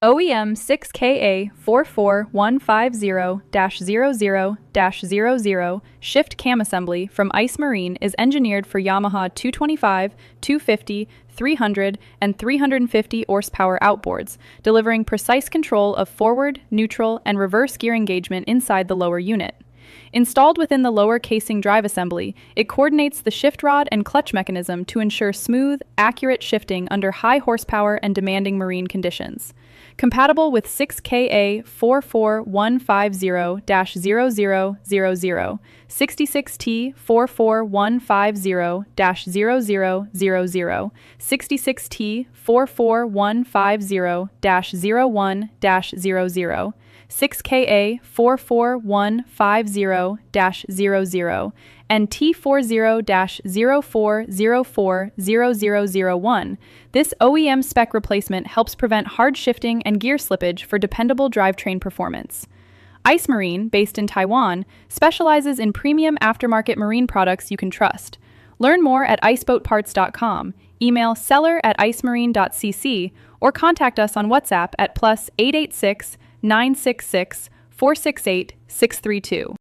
OEM 6KA-44150-00-00 shift cam assembly from Ice Marine is engineered for Yamaha 225, 250, 300, and 350 horsepower outboards, delivering precise control of forward, neutral, and reverse gear engagement inside the lower unit. Installed within the lower casing drive assembly, it coordinates the shift rod and clutch mechanism to ensure smooth, accurate shifting under high horsepower and demanding marine conditions. Compatible with 6KA-44150-0000, 66T-44150-0000, 66T-44150-01-00, 6KA-44150-00, and T40-04040001. This OEM spec replacement helps prevent hard shifting and gear slippage for dependable drivetrain performance. Ice Marine, based in Taiwan, specializes in premium aftermarket marine products you can trust. Learn more at iceboatparts.com, email seller@icemarine.cc, or contact us on WhatsApp at +886 966 468 632.